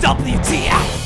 WTF!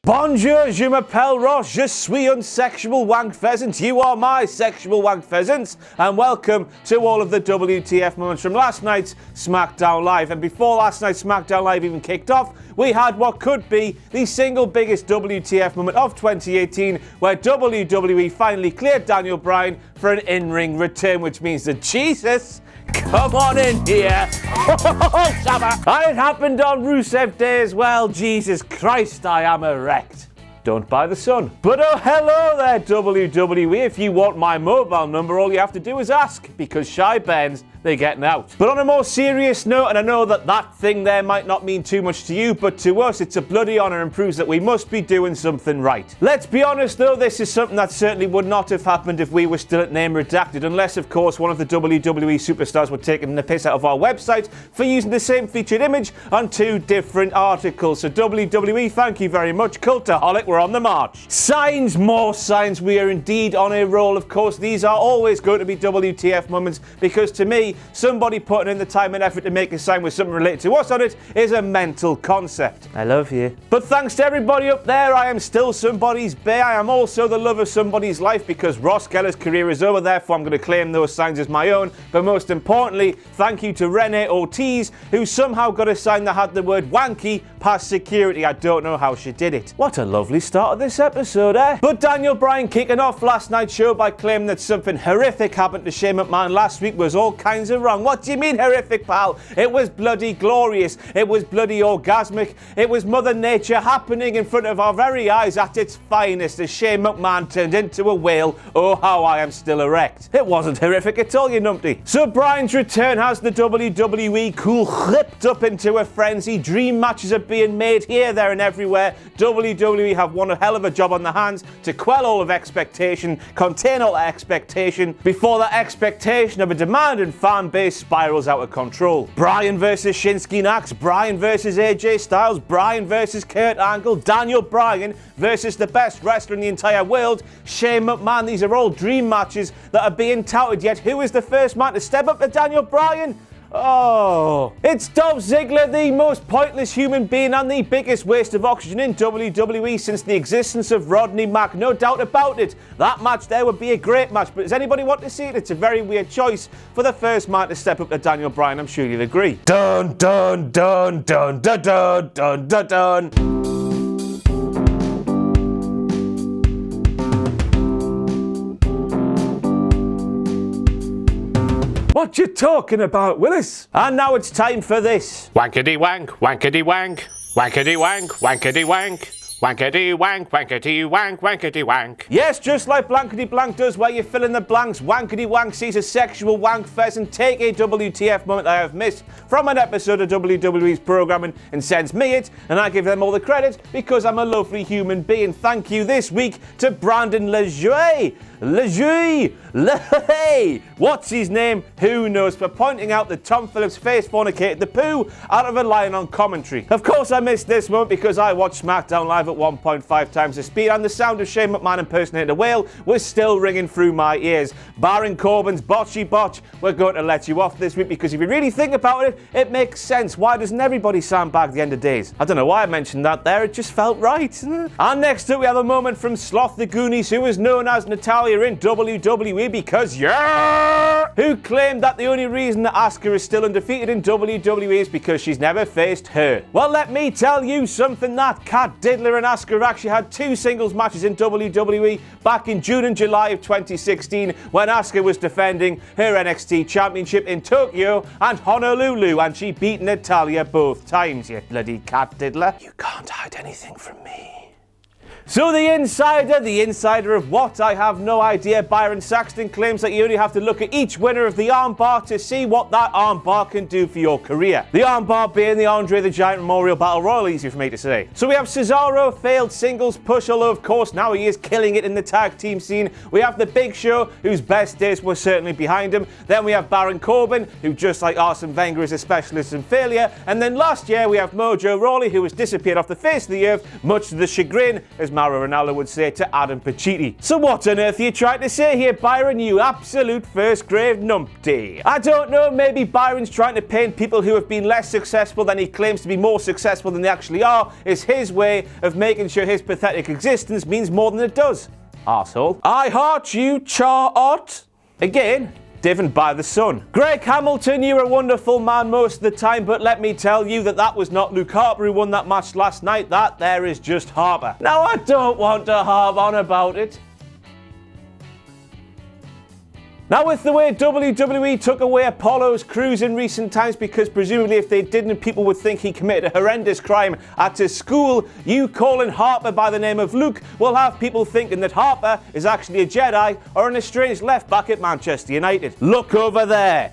Bonjour, je m'appelle Ross, je suis un sexual wank pheasant. You are my sexual wank pheasants. And welcome to all of the WTF moments from last night's SmackDown Live. And before last night's SmackDown Live even kicked off, we had what could be the single biggest WTF moment of 2018, where WWE finally cleared Daniel Bryan for an in-ring return, which means that Jesus, come on in here. And it happened on Rusev Day as well. Jesus Christ, I am erect. Don't buy the sun. But oh, hello there, WWE. If you want my mobile number, all you have to do is ask, because shy bends, they're getting out. But on a more serious note, and I know that thing there might not mean too much to you, but to us, it's a bloody honour and proves that we must be doing something right. Let's be honest though, this is something that certainly would not have happened if we were still at name redacted, unless of course one of the WWE superstars were taking the piss out of our website for using the same featured image on two different articles. So WWE, thank you very much. Cultaholic, we're on the march. Signs, more signs. We are indeed on a roll. Of course, these are always going to be WTF moments, because to me, somebody putting in the time and effort to make a sign with something related to us on it is a mental concept. I love you. But thanks to everybody up there, I am still somebody's bae. I am also the love of somebody's life, because Ross Geller's career is over, therefore I'm going to claim those signs as my own. But most importantly, thank you to Renee Ortiz, who somehow got a sign that had the word wanky past security. I don't know how she did it. What a lovely start of this episode, eh? But Daniel Bryan kicking off last night's show by claiming that something horrific happened to Shane McMahon last week was all kinds of wrong. What do you mean horrific, pal? It was bloody glorious. It was bloody orgasmic. It was Mother Nature happening in front of our very eyes at its finest as Shane McMahon turned into a whale. Oh, how I am still erect. It wasn't horrific at all, you numpty. So Bryan's return has the WWE cool whipped up into a frenzy. Dream matches are being made here, there and everywhere. WWE have won a hell of a job on the hands to quell all of expectation, contain all expectation, before that expectation of a demanding fan base spirals out of control. Bryan versus Shinsuke Nax, Bryan versus AJ Styles, Bryan versus Kurt Angle, Daniel Bryan versus the best wrestler in the entire world, Shane McMahon. These are all dream matches that are being touted, yet who is the first man to step up to Daniel Bryan? Oh, it's Dolph Ziggler, the most pointless human being and the biggest waste of oxygen in WWE since the existence of Rodney Mack. No doubt about it. That match there would be a great match, but does anybody want to see it? It's a very weird choice for the first man to step up to Daniel Bryan. I'm sure you'll agree. Dun dun dun dun dun dun dun dun dun. What you talking about, Willis? And now it's time for this. Wankety wank, wankety wank, wankety wank, wankety wank. Wankety wank, wankety wank, wankety wank. Yes, just like blankety blank does, where you fill in the blanks, wankety wank sees a sexual wank pheasant take a WTF moment I have missed from an episode of WWE's programming and sends me it, and I give them all the credit because I'm a lovely human being. Thank you this week to Brandon Lejoy. What's his name? Who knows? For pointing out that Tom Phillips face fornicated the poo out of a line on commentary. Of course I missed this moment because I watched SmackDown Live at 1.5 times the speed, and the sound of Shane McMahon impersonating a whale was still ringing through my ears. Barring Corbin's botchy botch, we're going to let you off this week because if you really think about it, it makes sense. Why doesn't everybody sandbag the end of days? I don't know why I mentioned that there, it just felt right. And next up we have a moment from Sloth the Goonies, who is known as Natalya in WWE because who claimed that the only reason that Asuka is still undefeated in WWE is because she's never faced her. Well, let me tell you something, that Cat Diddler and Asuka actually had two singles matches in WWE back in June and July of 2016 when Asuka was defending her NXT Championship in Tokyo and Honolulu, and she beat Natalya both times, you bloody Cat Diddler. You can't hide anything from me. So the insider of what, I have no idea, Byron Saxton, claims that you only have to look at each winner of the armbar to see what that armbar can do for your career. The armbar being the Andre the Giant Memorial Battle Royal, easy for me to say. So we have Cesaro, failed singles push, although of course now he is killing it in the tag team scene. We have the Big Show, whose best days were certainly behind him. Then we have Baron Corbin, who just like Arsene Wenger is a specialist in failure. And then last year we have Mojo Rawley, who has disappeared off the face of the earth, much to the chagrin as Mauro Ronaldo would say to Adam Pacitti. So what on earth are you trying to say here, Byron, you absolute first-grade numpty? I don't know, maybe Byron's trying to paint people who have been less successful than he claims to be more successful than they actually are is his way of making sure his pathetic existence means more than it does. Arsehole. I heart you, Char-Ot. Again, driven by the sun. Greg Hamilton, you're a wonderful man most of the time, but let me tell you that was not Luke Harper who won that match last night. That there is just Harper. Now, I don't want to harp on about it. Now, with the way WWE took away Apollo's cruise in recent times, because presumably if they didn't, people would think he committed a horrendous crime at his school, you calling Harper by the name of Luke will have people thinking that Harper is actually a Jedi or an estranged left-back at Manchester United. Look over there.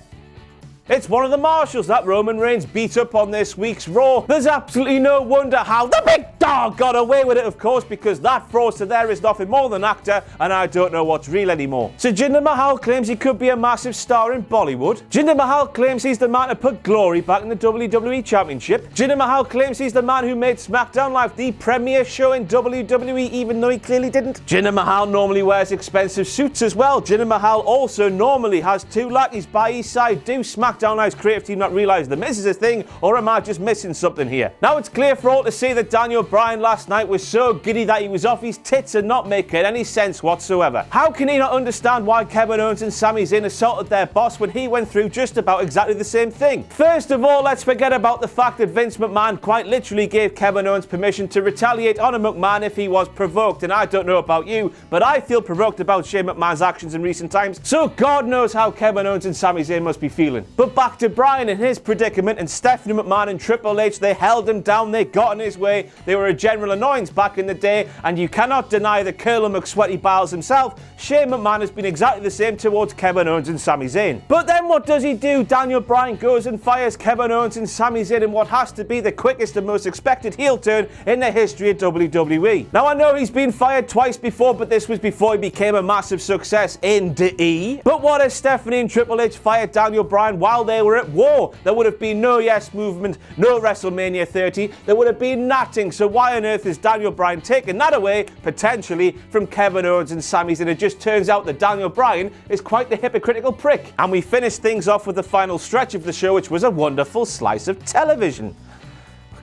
It's one of the marshals that Roman Reigns beat up on this week's Raw. There's absolutely no wonder how the big dog got away with it, of course, because that fraudster there is nothing more than an actor, and I don't know what's real anymore. So Jinder Mahal claims he could be a massive star in Bollywood. Jinder Mahal claims he's the man to put glory back in the WWE Championship. Jinder Mahal claims he's the man who made SmackDown Live the premier show in WWE, even though he clearly didn't. Jinder Mahal normally wears expensive suits as well. Jinder Mahal also normally has two lackeys by his side. Do SmackDown Live's creative team not realise the Miz is a thing, or am I just missing something here? Now it's clear for all to see that Daniel Bryan last night was so giddy that he was off his tits and not making any sense whatsoever. How can he not understand why Kevin Owens and Sami Zayn assaulted their boss when he went through just about exactly the same thing? First of all, let's forget about the fact that Vince McMahon quite literally gave Kevin Owens permission to retaliate on a McMahon if he was provoked, and I don't know about you, but I feel provoked about Shane McMahon's actions in recent times, so God knows how Kevin Owens and Sami Zayn must be feeling. But back to Bryan and his predicament, and Stephanie McMahon and Triple H, they held him down, they got in his way, they were a general annoyance back in the day, and you cannot deny that Colonel McSweaty Biles himself, Shane McMahon, has been exactly the same towards Kevin Owens and Sami Zayn. But then what does he do? Daniel Bryan goes and fires Kevin Owens and Sami Zayn in what has to be the quickest and most expected heel turn in the history of WWE. Now I know he's been fired twice before, but this was before he became a massive success in DE. But what if Stephanie and Triple H fired Daniel Bryan while they were at war? There would have been no Yes Movement, no WrestleMania 30, there would have been nothing. So why on earth is Daniel Bryan taking that away, potentially, from Kevin Owens and Sami Zayn? It just turns out that Daniel Bryan is quite the hypocritical prick. And we finished things off with the final stretch of the show, which was a wonderful slice of television.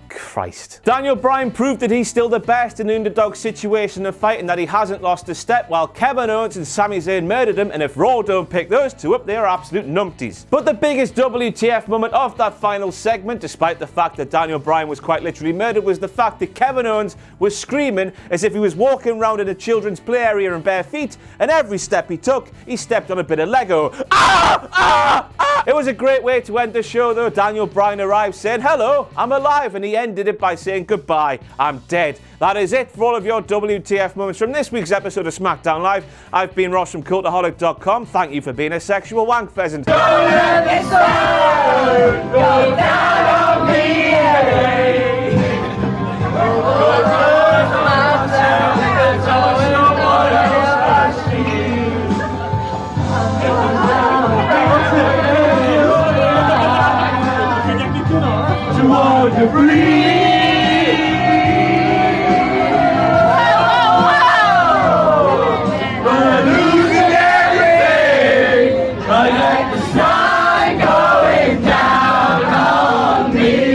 Christ. Daniel Bryan proved that he's still the best in the underdog situation of fighting, that he hasn't lost a step, while Kevin Owens and Sami Zayn murdered him, and if Raw don't pick those two up, they are absolute numpties. But the biggest WTF moment of that final segment, despite the fact that Daniel Bryan was quite literally murdered, was the fact that Kevin Owens was screaming as if he was walking around in a children's play area in bare feet, and every step he took, he stepped on a bit of Lego. Ah! Ah! Ah! It was a great way to end the show, though. Daniel Bryan arrived saying, "Hello, I'm alive," and he ended it by saying, "Goodbye, I'm dead." That is it for all of your WTF moments from this week's episode of SmackDown Live. I've been Ross from Cultaholic.com. Thank you for being a sexual wank pheasant. Don't let the sun go down on me. To breathe. But losing everything, like the sun going down on me.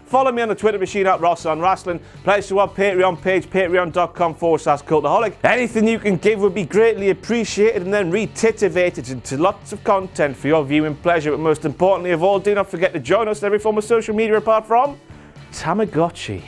Follow me on the Twitter machine at Ross on Wrestling. Pledge to our Patreon page, patreon.com/Cultaholic. Anything you can give would be greatly appreciated, and then retitivated into lots of content for your viewing pleasure. But most importantly of all, do not forget to join us on every form of social media apart from Tamagotchi.